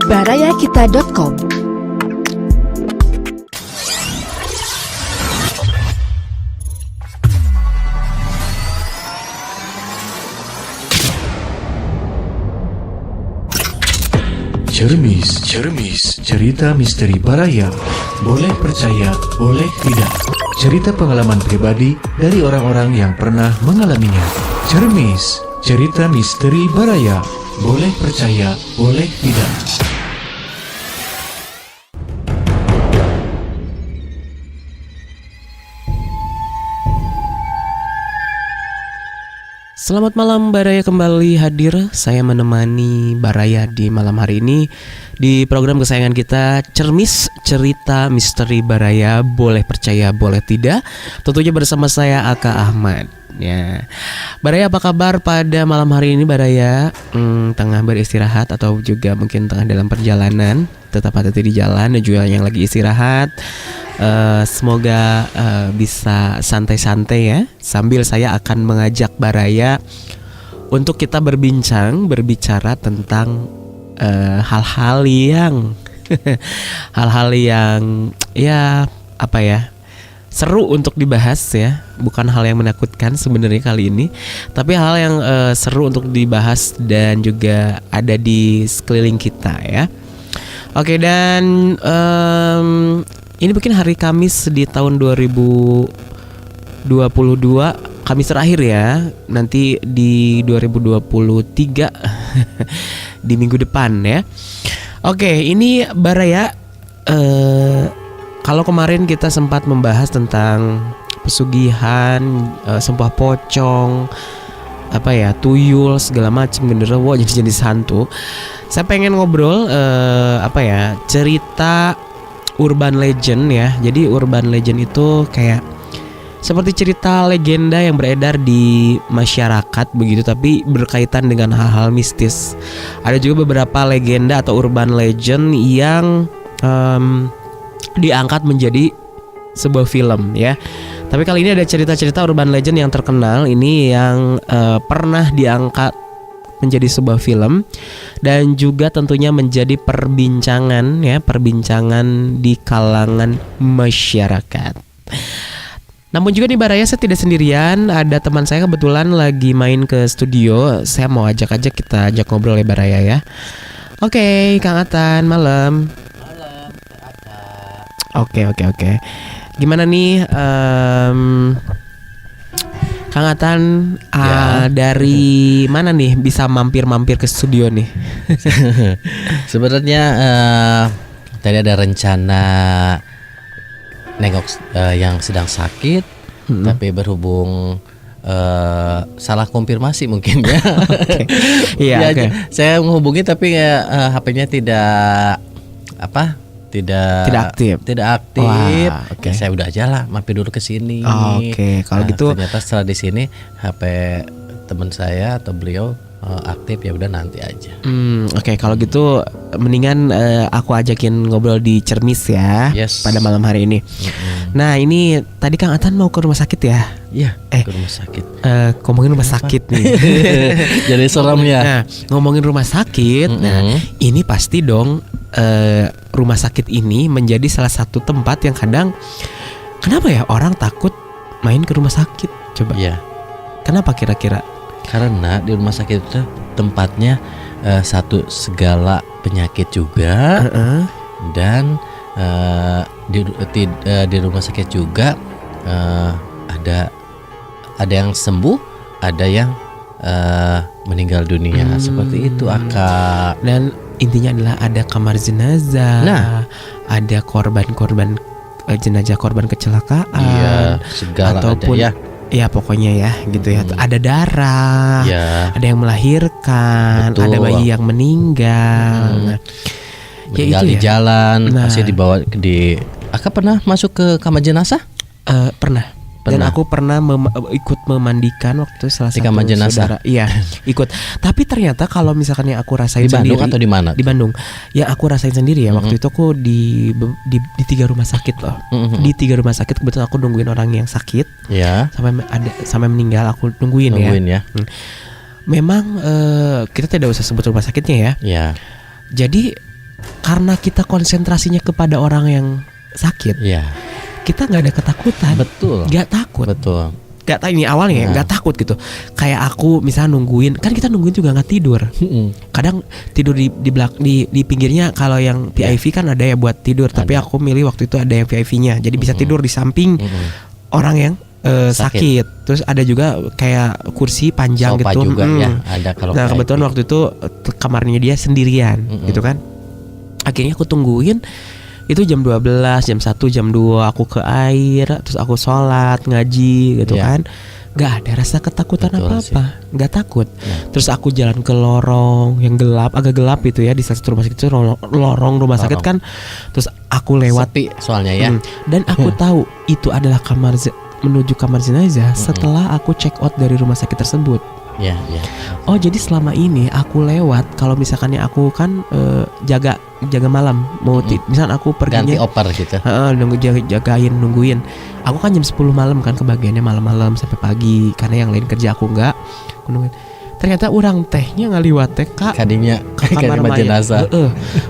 barayakita.com. Cermis, cerita misteri Baraya. Boleh percaya, boleh tidak. Cerita pengalaman pribadi dari orang-orang yang pernah mengalaminya. Cermis, cerita misteri Baraya. Boleh percaya, boleh tidak. Selamat malam, Baraya kembali hadir. Saya menemani Baraya di malam hari ini di program kesayangan kita, Cermis, cerita misteri Baraya. Boleh percaya, boleh tidak. Tentunya bersama saya Aka Ahmad. Ya, Baraya apa kabar pada malam hari ini, Baraya? Tengah beristirahat atau juga mungkin tengah dalam perjalanan? Tetap hati-hati di jalan dan juga yang lagi istirahat. Semoga bisa santai-santai ya. Sambil saya akan mengajak Baraya untuk kita berbicara tentang hal-hal yang hal-hal yang ya apa ya, seru untuk dibahas ya. Bukan hal yang menakutkan sebenarnya kali ini, tapi hal yang seru untuk dibahas dan juga ada di sekeliling kita ya. Oke, dan ini mungkin hari Kamis di tahun 2022, Kamis terakhir ya. Nanti di 2023 di minggu depan ya. Oke, ini Baraya, kalau kemarin kita sempat membahas tentang pesugihan, sembah pocong, apa ya, tuyul segala macam, genderuwo, jenis-jenis hantu. Saya pengen ngobrol apa ya, cerita urban legend ya. Jadi urban legend itu kayak seperti cerita legenda yang beredar di masyarakat begitu, tapi berkaitan dengan hal-hal mistis. Ada juga beberapa legenda atau urban legend yang diangkat menjadi sebuah film ya. Tapi kali ini ada cerita-cerita urban legend yang terkenal ini yang pernah diangkat menjadi sebuah film dan juga tentunya menjadi perbincangan ya, perbincangan di kalangan masyarakat. Namun juga nih Baraya, saya tidak sendirian, ada teman saya kebetulan lagi main ke studio. Saya mau kita ajak ngobrol ya Baraya ya. Oke, Kang Atan, malam. Malam, Aka. Oke. Gimana nih Kang Atan, Ya. dari mana nih bisa mampir ke studio nih? Sebenarnya tadi ada rencana nengok yang sedang sakit, tapi berhubung salah konfirmasi mungkin ya. Iya, Ya, oke. saya menghubungi tapi HP-nya tidak aktif. Wah, oke. Ya, saya udah aja lah mampir dulu ke sini. Oke, kalau gitu ternyata setelah di sini HP teman saya atau beliau aktif, ya udah nanti aja. Oke, kalau gitu mendingan aku ajakin ngobrol di Cermis ya. Yes. Pada malam hari ini. Nah, ini tadi Kang Atan mau ke rumah sakit ya? Iya, ke rumah sakit. Ngomongin rumah sakit nih. Jadi serem ya. Nah, ngomongin rumah sakit. Nah, ini pasti dong rumah sakit ini menjadi salah satu tempat yang kadang, kenapa ya orang takut main ke rumah sakit? Coba. Iya. Kenapa kira-kira? Karena di rumah sakit itu tempatnya satu segala penyakit juga, dan di rumah sakit juga ada yang sembuh, ada yang meninggal dunia. Seperti itu, Aka. Dan intinya adalah ada kamar jenazah. Nah, ada korban-korban jenazah korban kecelakaan. Iya, segala ataupun ada ya. Ya pokoknya ya gitu ya. Ada darah. Ya. Ada yang melahirkan. Betul. Ada bayi yang meninggal. Meninggal itu di ya. jalan, Nah. masih dibawa di. Aka pernah masuk ke kamar jenazah? Pernah. Dan aku pernah ikut memandikan waktu salah Di satu kamar jenazah? saudara. Iya, ikut. Tapi ternyata kalau misalkan yang aku rasain Di Bandung sendiri, atau di mana? Di Bandung. Ya aku rasain sendiri ya. Waktu itu aku di 3 rumah sakit loh. Di 3 rumah sakit kebetulan aku nungguin orang yang sakit. Ya. Sampai meninggal aku nungguin ya. Ya. Memang kita tidak usah sebut rumah sakitnya ya. Ya. Jadi karena kita konsentrasinya kepada orang yang sakit, Iya. kita nggak ada ketakutan, Betul. nggak takut. Betul. Gak tahu ini awalnya ya, nggak takut gitu. Kayak aku misalnya nungguin, kan kita nungguin juga nggak tidur. Kadang tidur di pinggirnya. Kalau yang VIP kan ada ya buat tidur, tapi aku milih waktu itu ada yang VIP-nya, jadi bisa tidur di samping orang yang sakit. Terus ada juga kayak kursi panjang Sofa gitu. juga ya, ada kalau Nah VIP. kebetulan waktu itu kamarnya dia sendirian, gitu kan. Akhirnya aku tungguin. Itu jam 12, jam 1, jam 2 aku ke air, terus aku sholat, ngaji gitu Iya. kan. Gak ada rasa ketakutan Betul apa-apa, gak takut. Ya. Terus aku jalan ke lorong yang gelap, agak gelap gitu ya, di salah satu rumah sakit itu lorong rumah sakit kan. Terus aku lewat, Sepi soalnya ya. dan aku tahu itu adalah menuju kamar jenazah setelah aku check out dari rumah sakit tersebut. Ya, ya. Oh jadi selama ini aku lewat, kalau misalkannya aku kan jaga malam mau misalkan aku Ganti perginya oper gitu. nungguin. Aku kan jam 10 malam kan, kebagiannya malam-malam sampai pagi karena yang lain kerja, aku enggak. Aku nungguin. Ternyata orang tehnya ngaliwat teh Kak Kadinya ke kamar mayat. jenazah.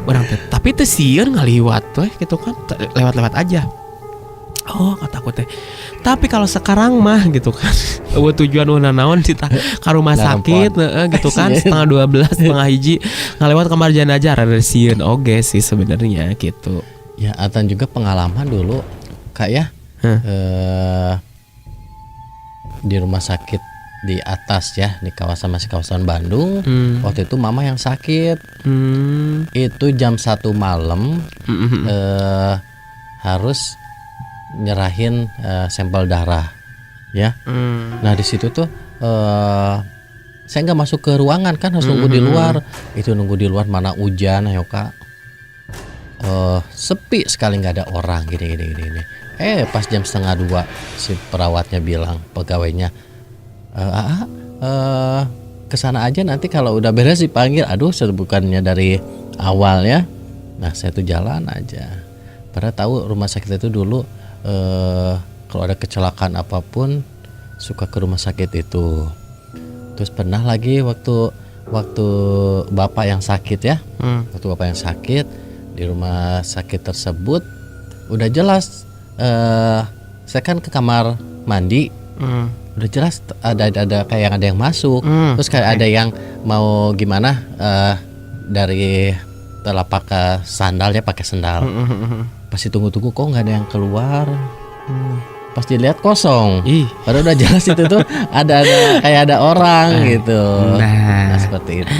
Orang teh. Tapi teh sieun ngaliwat teh gitu kan, lewat-lewat aja. Oh kata aku teh. Tapi kalau sekarang mah gitu kan, tujuan naon kita ke rumah sakit gitu kan, setengah 12, setengah 1 ngalewat kamar jenazah rada sieun oge sih sebenarnya gitu. Ya, Atan juga pengalaman dulu Kak ya. Di rumah sakit di atas ya, di masih kawasan Bandung. Waktu itu mama yang sakit. Itu jam 1 malam harus nyerahin sampel darah ya. Nah di situ tuh saya nggak masuk ke ruangan kan, harus nunggu di luar. Itu nunggu di luar mana hujan ayo Kak. Sepi sekali, nggak ada orang gini. Pas jam 1:30 si perawatnya bilang, pegawainya, kesana aja nanti kalau udah beres dipanggil. Aduh, bukannya dari awal ya. Nah saya tuh jalan aja. Padahal tahu rumah sakit itu dulu kalau ada kecelakaan apapun suka ke rumah sakit itu. Terus pernah lagi waktu bapak yang sakit ya. Waktu bapak yang sakit di rumah sakit tersebut udah jelas, saya kan ke kamar mandi. Udah jelas ada kayak ada yang masuk. Terus kayak ada yang mau gimana dari telapak ke sandalnya pakai sendal. Pas tunggu-tunggu kok nggak ada yang keluar. Pas dilihat kosong. Padahal udah jelas itu tuh ada kayak ada orang gitu. Nah seperti itu.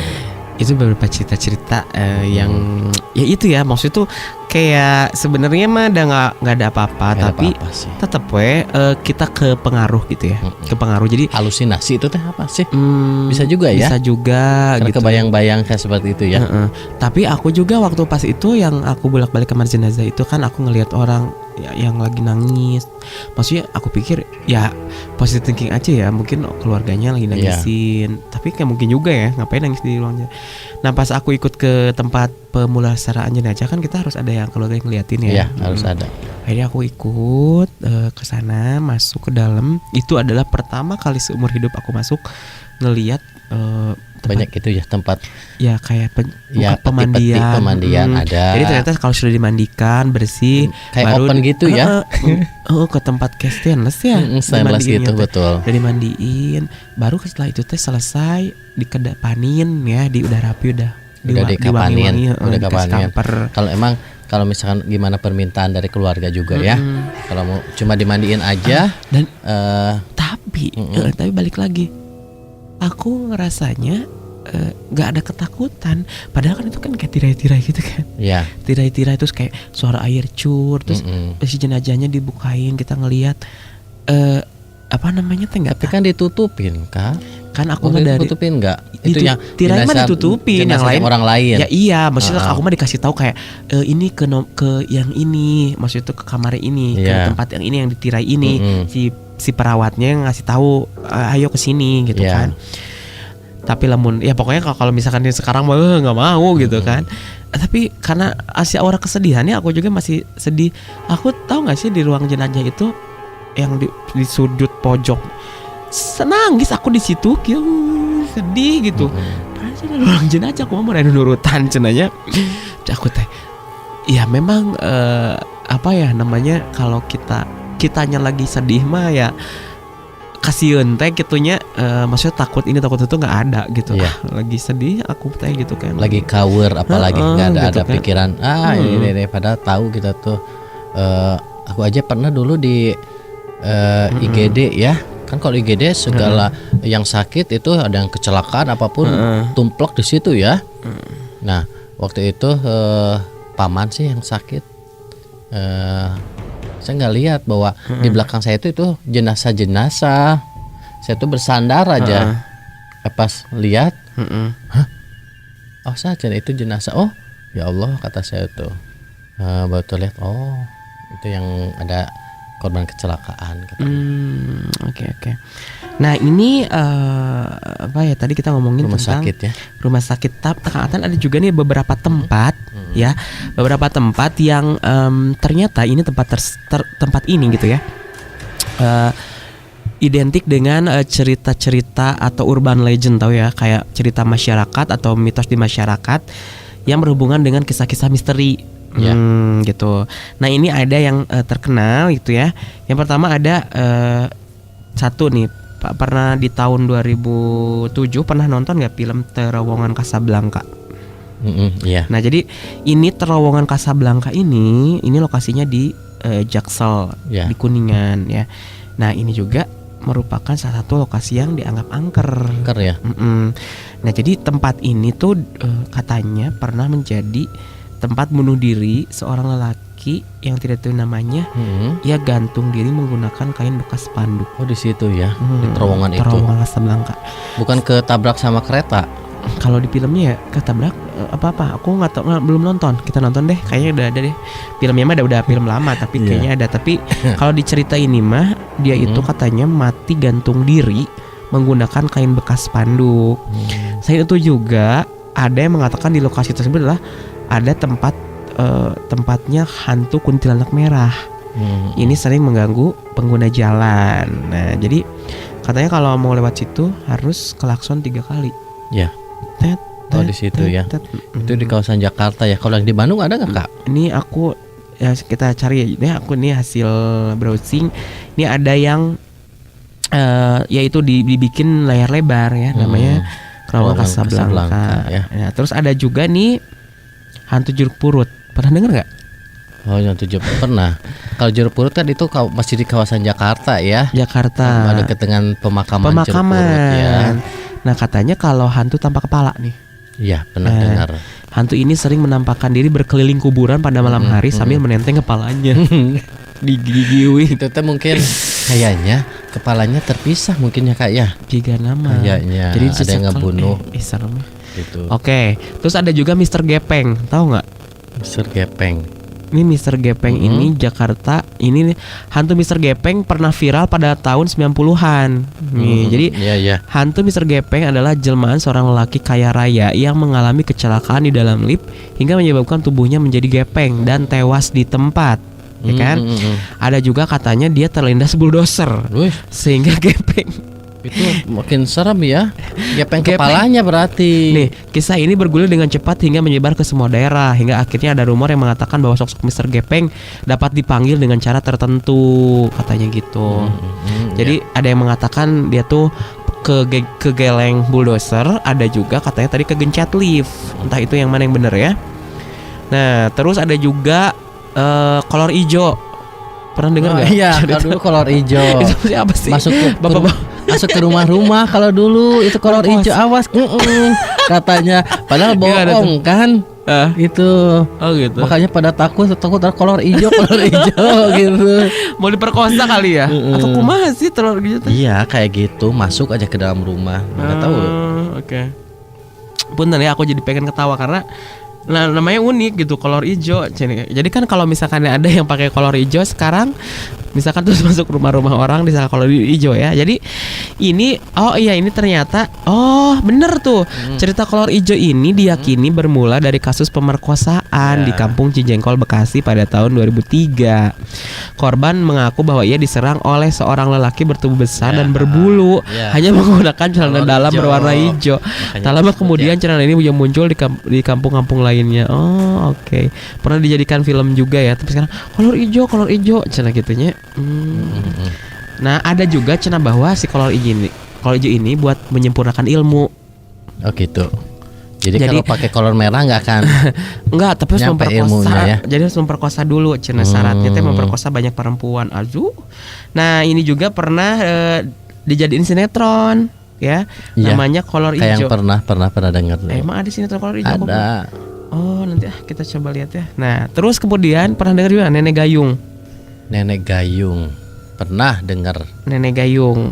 Itu beberapa cerita-cerita yang ya itu ya, maksud itu kayak sebenarnya mah nggak ada apa-apa, tapi tetap kita kepengaruh gitu ya, kepengaruh. Jadi halusinasi itu teh apa sih? Bisa juga ya. Bisa juga. Karena gitu. Kebayang-bayang kayak seperti itu ya. Tapi aku juga waktu pas itu yang aku bolak-balik kamar jenazah itu kan aku ngelihat orang yang lagi nangis. Maksudnya aku pikir ya positive thinking aja ya, mungkin keluarganya lagi nangisin. Tapi kayak mungkin juga ya, ngapain nangis di ruangnya. Nah pas aku ikut ke tempat pemulasaraan jenazah kan kita harus ada yang keluarga yang ngeliatin ya. Iya harus ada. Akhirnya aku ikut ke sana, masuk ke dalam. Itu adalah pertama kali seumur hidup aku masuk ngelihat banyak itu ya tempat ya kayak pemandian ada. Jadi ternyata kalau sudah dimandikan bersih kayak baru open gitu ya. Ke tempat kayak stainless ya. Stainless gitu betul. Udah dimandiin, baru setelah itu teh selesai dikedapanin ya, udah rapi udah dikapanin, udah kapanin. Kalau misalkan gimana permintaan dari keluarga juga ya. Kalau mau cuma dimandiin aja dan tapi balik lagi. Aku ngerasanya gak ada ketakutan. Padahal kan itu kan kayak tirai-tirai gitu kan. Iya. Tirai-tirai terus kayak suara air cur. Terus si jenazahnya dibukain, kita ngelihat apa namanya teh nggak. Tapi kan ditutupin Kak. Kan aku mah dari ditutupin nggak? Itu yang tirai mah ditutupin, yang lain orang lain. Ya iya, maksudnya aku mah dikasih tahu kayak ini ke yang ini, maksudnya itu ke kamar ini, ke tempat yang ini yang ditirai ini. Si perawatnya ngasih tahu ayo ke sini gitu kan. Tapi lamun ya pokoknya kalau misalkan sekarang mah nggak mau gitu kan. Tapi karena Asia aura kesedihannya aku juga masih sedih. Aku tahu nggak sih di ruang jenazah itu yang di sudut pojok, senangis aku di situ, sedih gitu. cenah ulang jenazah aku mau anu nurutan cenanya. Aku teh ya memang apa ya namanya kalau kitanya lagi sedih mah ya kasihan teh gitunya, maksudnya takut ini takut itu nggak ada gitu. Iya. Lagi sedih aku teh gitu kan. Lagi cover apalagi nggak ada gitu kan. pikiran ini padahal tahu kita tuh aku aja pernah dulu di IGD ya. Kan kalau IGD segala yang sakit itu ada yang kecelakaan apapun tumplek di situ ya. Nah, waktu itu paman sih yang sakit. Saya nggak lihat bahwa di belakang saya itu jenazah. Saya tuh bersandar aja. Pas lihat, oh saja itu jenazah. Oh, ya Allah kata saya tuh. Baru tuh lihat, oh itu yang ada korban kecelakaan. Oke. Nah ini apa ya tadi kita ngomongin Rumah tentang sakit ya. rumah sakit. Ternyata ada juga nih beberapa tempat ya, beberapa tempat yang ternyata ini tempat ini gitu ya identik dengan cerita-cerita atau urban legend tahu ya, kayak cerita masyarakat atau mitos di masyarakat yang berhubungan dengan kisah-kisah misteri. Ya. Gitu. Nah ini ada yang terkenal gitu ya. Yang pertama ada satu nih, pernah di tahun 2007 pernah nonton nggak film Terowongan Casablanca? Iya. Nah jadi ini Terowongan Casablanca ini lokasinya di Jaksel Ya. di Kuningan ya. Nah ini juga merupakan salah satu lokasi yang dianggap angker. Angker ya. Nah jadi tempat ini tuh katanya pernah menjadi tempat bunuh diri seorang lelaki yang tidak tahu namanya. Ia gantung diri menggunakan kain bekas spanduk. Oh di situ ya, di terowongan itu. Terowongan Casablanca. Bukan ketabrak sama kereta. Kalau di filmnya ya ketabrak apa-apa. Aku nggak tahu, belum nonton. Kita nonton deh. Kayaknya udah ada deh. Filmnya mah udah film lama, tapi kayaknya ada. Tapi kalau di cerita ini mah dia itu katanya mati gantung diri menggunakan kain bekas spanduk. Selain itu juga ada yang mengatakan di lokasi tersebut adalah ada tempatnya hantu kuntilanak merah. Ini sering mengganggu pengguna jalan. Nah, jadi katanya kalau mau lewat situ harus klakson 3 kali. Ya. Oh di situ ya. Itu di kawasan Jakarta ya. Kalau yang di Bandung ada nggak Kak? Ini aku ya kita cari ya. Aku ini hasil browsing. Ini ada yang yaitu dibikin layar lebar ya, namanya Terowongan Casablanca. Ya. Nah, terus ada juga nih hantu jeruk purut. Pernah dengar nggak? Oh yang tujuh pernah. Kalau jeruk purut kan itu masih di kawasan Jakarta ya. Jakarta. Ada dekat dengan pemakaman jeruk purut ya. Nah katanya kalau hantu tanpa kepala nih. Iya pernah dengar. Hantu ini sering menampakkan diri berkeliling kuburan pada malam hari sambil menenteng kepalanya. Digigiwi. Itu teh mungkin kayaknya kepalanya terpisah mungkin ya Kak ya. Jika nama. Kayaknya. Jadi ada yang ngebunuh. Serem. Gitu. Oke, terus ada juga Mr. Gepeng, tahu nggak? Mr. Gepeng. Ini Mr. Gepeng ini Jakarta. Ini hantu Mr. Gepeng pernah viral pada tahun 90-an. Nih, jadi hantu Mr. Gepeng adalah jelmaan seorang lelaki kaya raya yang mengalami kecelakaan di dalam lift hingga menyebabkan tubuhnya menjadi gepeng dan tewas di tempat. Ya kan? Ada juga katanya dia terlindas bulldozer sehingga gepeng. Itu makin serem ya. Gepeng kepalanya berarti. Nih, kisah ini bergulir dengan cepat hingga menyebar ke semua daerah. Hingga akhirnya ada rumor yang mengatakan bahwa sosok Mr. Gepeng dapat dipanggil dengan cara tertentu, katanya gitu. Jadi ada yang mengatakan dia tuh kegeleng bulldozer. Ada juga katanya tadi kegencet lift. Entah itu yang mana yang bener ya. Nah, terus ada juga kolor ijo. Pernah dengar nggak? Iya, kalau dulu kolor hijau. Itu siapa sih? Masuk ke rumah-rumah kalau dulu itu kolor hijau, awas. Katanya padahal bohong kan? Itu. Oh gitu. Makanya pada takut kolor hijau gitu. Mau diperkosa kali ya? Atau kumaha sih telur gitu? Iya, kayak gitu. Masuk aja ke dalam rumah. Enggak tahu. Oke. Punten ya, aku jadi pengen ketawa karena namanya unik gitu, kolor hijau. Jadi kan kalau misalkan ada yang pakai kolor hijau sekarang misalkan terus masuk rumah-rumah orang di kolor hijau ya. Jadi ini ini ternyata bener tuh. Cerita kolor hijau ini diyakini bermula dari kasus pemerkosaan di Kampung Cijengkol, Bekasi pada tahun 2003. Korban mengaku bahwa ia diserang oleh seorang lelaki bertubuh besar dan berbulu, hanya menggunakan celana dalam berwarna hijau. Tak lama kemudian celana ini muncul di kampung-kampung lainnya. Oke. Pernah dijadikan film juga ya. Tapi sekarang kolor hijau cenah gitunya. Nah, ada juga cenah bahwa si kolor hijau ini buat menyempurnakan ilmu. Oh gitu. Jadi kalau pakai kolor merah nggak akan enggak, tapi harus memperkosa ya? Jadi harus memperkosa dulu cenah syaratnya teh memperkosa banyak perempuan. Nah, ini juga pernah dijadiin sinetron ya. Namanya Kolor Hijau. Kayak pernah dengar. Emang ada sinetron Kolor Hijau? Ada. Nanti kita coba lihat ya. Nah, terus kemudian pernah dengar juga Nenek Gayung. Nenek Gayung. Pernah dengar Nenek Gayung.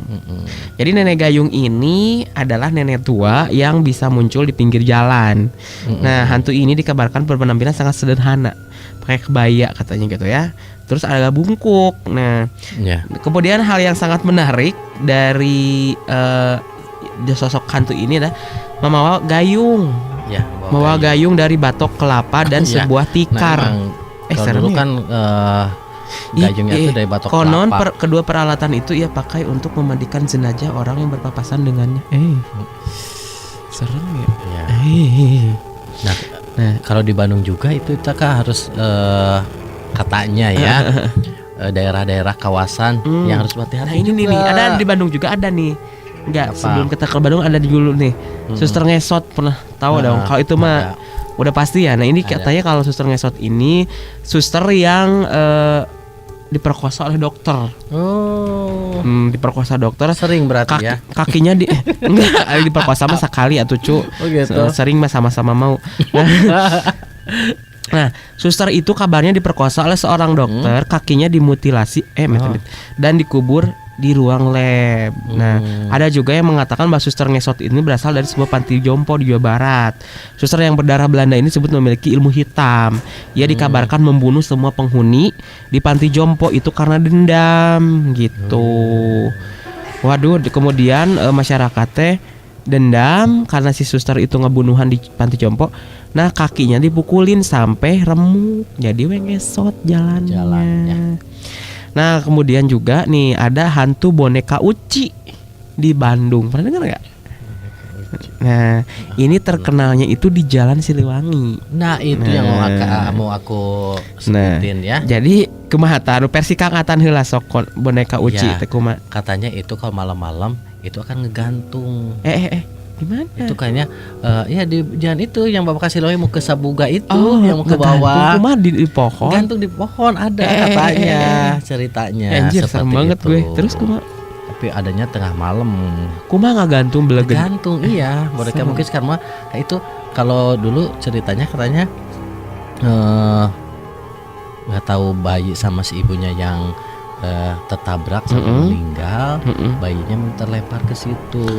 Jadi Nenek Gayung ini adalah nenek tua yang bisa muncul di pinggir jalan. Nah, hantu ini dikabarkan berpenampilan sangat sederhana, pakai kebaya katanya gitu ya. Terus ada bungkuk. Nah, kemudian hal yang sangat menarik dari sosok hantu ini adalah membawa gayung. Membawa gayung dari batok kelapa dan sebuah tikar. Dulu kan gayungnya itu dari batok konon kelapa. Kedua peralatan itu ia pakai untuk memandikan jenazah orang yang berpapasan dengannya. Serem ya. Nah, kalau di Bandung juga itu kita harus katanya ya daerah-daerah kawasan yang harus hati-hati. Nah, ini nih ada di Bandung juga ada nih. Enggak, sebelum kita ke Bandung ada dulu nih. Suster ngesot pernah tahu dong. Kalau itu mah udah pasti ya. Nah, ini katanya kalau suster ngesot ini suster yang diperkosa oleh dokter. Diperkosa dokter. Sering berarti ya. Kakinya enggak diperkosa mah sekali atuh cu. Sering mah sama-sama mau. Nah, suster itu kabarnya diperkosa oleh seorang dokter, kakinya dimutilasi dan dikubur di ruang lab. Nah, ada juga yang mengatakan bahwa suster ngesot ini berasal dari sebuah panti jompo di Jawa Barat. Suster yang berdarah Belanda ini disebut memiliki ilmu hitam. Ia dikabarkan membunuh semua penghuni di panti jompo itu karena dendam gitu. Waduh, kemudian masyarakatnya dendam karena si suster itu ngebunuhan di panti jompo. Nah, kakinya dipukulin sampai remuk, jadi ngesot jalannya. Nah, kemudian juga nih ada hantu boneka Uci di Bandung. Pernah dengar nggak? Nah, ini terkenalnya itu di Jalan Siliwangi. Nah, itu yang mau aku sebutin ya. Jadi kumaha tahu versi Kang Atan heula sok boneka Uci teh kumaha? Katanya itu kalau malam-malam itu akan ngegantung. Gimana? Itu kayaknya di jalan itu yang Bapak Kasiloy mau ke Sabuga itu yang mau ke bawah. Kumaha di pohon? Gantung di pohon ada katanya ceritanya. Anjir, serem banget gue. Terus kumaha? Tapi adanya tengah malam. Kumaha ngagantung beleget? Gantung iya. Mereka mungkin sekarang mah itu kalau dulu ceritanya katanya nggak tahu bayi sama si ibunya yang tertabrak sampai meninggal, bayinya terlempar ke situ.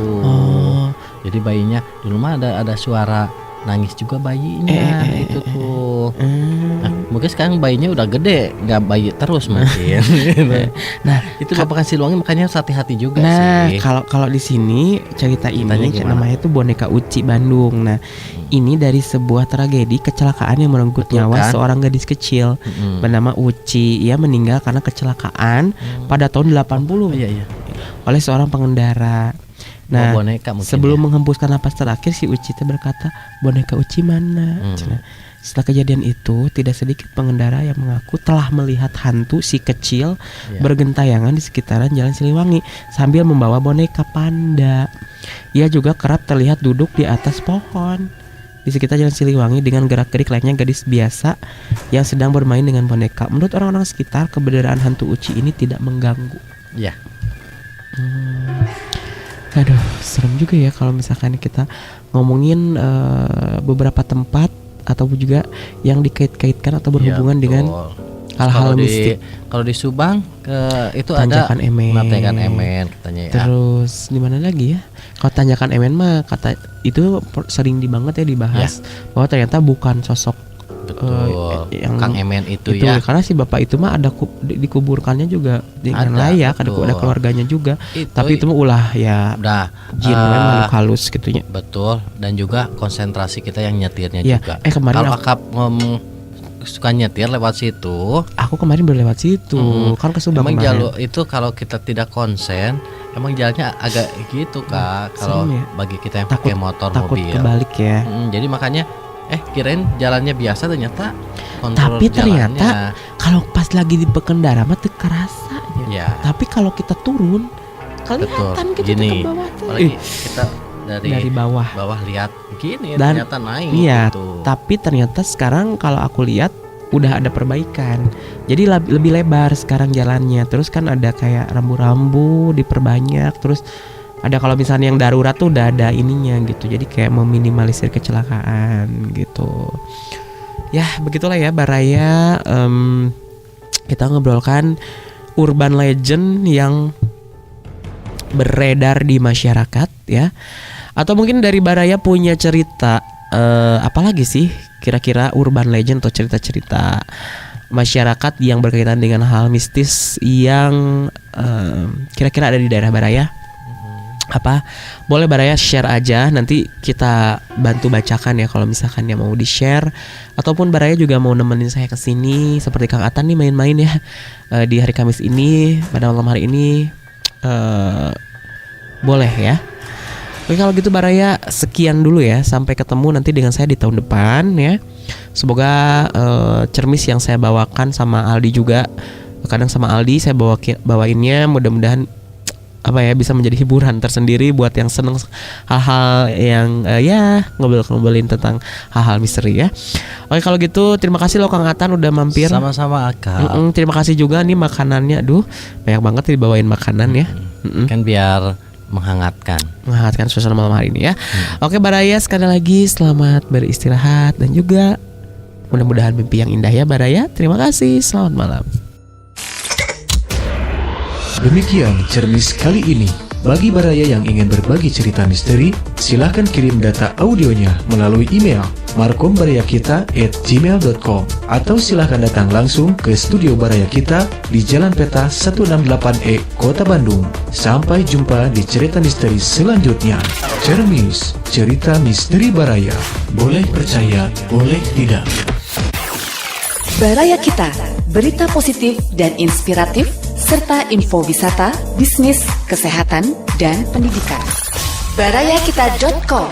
Jadi bayinya dulu mah ada suara nangis juga bayinya itu tuh. Nah, mungkin sekarang bayinya udah gede, nggak bayi terus mungkin. Nah, itu Bapak Kasilowangi makanya hati-hati juga sih. Nah, kalau di sini cerita ini namanya itu boneka Uci Bandung. Nah, ini dari sebuah tragedi kecelakaan yang merenggut nyawa seorang gadis kecil bernama Uci. Ia meninggal karena kecelakaan pada tahun 80 oleh seorang pengendara. Nah, sebelum menghembuskan napas terakhir si Uci berkata, boneka Uci mana? Setelah kejadian itu, tidak sedikit pengendara yang mengaku telah melihat hantu si kecil bergentayangan di sekitaran Jalan Siliwangi sambil membawa boneka panda. Ia juga kerap terlihat duduk di atas pohon di sekitar Jalan Siliwangi dengan gerak-gerik layaknya gadis biasa yang sedang bermain dengan boneka. Menurut orang-orang sekitar, keberadaan hantu Uci ini tidak mengganggu. Aduh, serem juga ya kalau misalkan kita ngomongin beberapa tempat atau juga yang dikait-kaitkan atau berhubungan dengan hal-hal mistik. Kalau di Subang itu Tanjakan ada Tanjakan Emen katanya ya. Terus di mana lagi ya? Kalau Tanjakan Emen mah kata itu sering banget ya dibahas bahwa ternyata bukan sosok Betul. Kang Emen itu Itu ya. karena si bapak itu mah ada dikuburkannya juga dengan Ada, layak, betul. ada keluarganya juga. Itu- Tapi itu mah ulah ya Udah. jin makhluk halus gitunya. Betul. Dan juga konsentrasi kita yang nyetirnya Iya. juga. Kemarin Kalau aku- akap suka nyetir lewat situ. Aku kemarin berlewat situ, kan ke Subang Emang kemarin. jalur itu kalau kita tidak konsen, emang jalannya agak gitu Kak. Kalau serem ya. bagi kita yang pakai motor takut mobil. kebalik ya. Jadi makanya kirain jalannya biasa ternyata kontrol Tapi ternyata jalannya. kalau pas lagi di pengendara mah teu kerasa Ya. Tapi kalau kita turun kelihatan Betul. kita Gini, ke bawah tuh. apalagi kita dari bawah. lihat gini Dan ternyata naik Iya, gitu. tapi ternyata sekarang kalau aku lihat udah ada perbaikan. Jadi lebih lebar sekarang jalannya. Terus kan ada kayak rambu-rambu diperbanyak. Terus ada kalau misalnya yang darurat tuh udah ada ininya gitu. Jadi kayak meminimalisir kecelakaan gitu. Ya begitulah ya Baraya. Kita ngobrolkan urban legend yang beredar di masyarakat ya. Atau mungkin dari Baraya punya cerita apa lagi sih kira-kira urban legend atau cerita-cerita masyarakat yang berkaitan dengan hal mistis yang kira-kira ada di daerah Baraya? Apa boleh Baraya share aja, nanti kita bantu bacakan ya kalau misalkan yang mau di share, ataupun Baraya juga mau nemenin saya kesini seperti Kang Atan nih main-main ya di hari Kamis ini pada malam hari ini boleh ya. Oke kalau gitu Baraya sekian dulu ya, sampai ketemu nanti dengan saya di tahun depan ya. Semoga cermis yang saya bawakan sama Aldi juga, kadang sama Aldi saya bawainnya mudah-mudahan apa ya bisa menjadi hiburan tersendiri buat yang seneng hal-hal yang ya ngobrolin tentang hal-hal misteri ya. Oke kalau gitu terima kasih loh Kang Atan udah mampir. Sama-sama Kak. Terima kasih juga nih makanannya. Aduh banyak banget dibawain makanan ya. Kan biar menghangatkan suasana malam hari ini ya. Oke Baraya sekali lagi selamat beristirahat dan juga mudah-mudahan mimpi yang indah ya Baraya. Terima kasih. Selamat malam. Demikian cermis kali ini. Bagi Baraya yang ingin berbagi cerita misteri, silahkan kirim data audionya melalui email markombarayakita@gmail.com atau silahkan datang langsung ke studio Baraya Kita di Jalan Peta 168E, Kota Bandung. Sampai jumpa di cerita misteri selanjutnya. Cermis, cerita misteri Baraya. Boleh percaya, boleh tidak. Baraya Kita, berita positif dan inspiratif, serta info wisata, bisnis, kesehatan, dan pendidikan. barayakita.com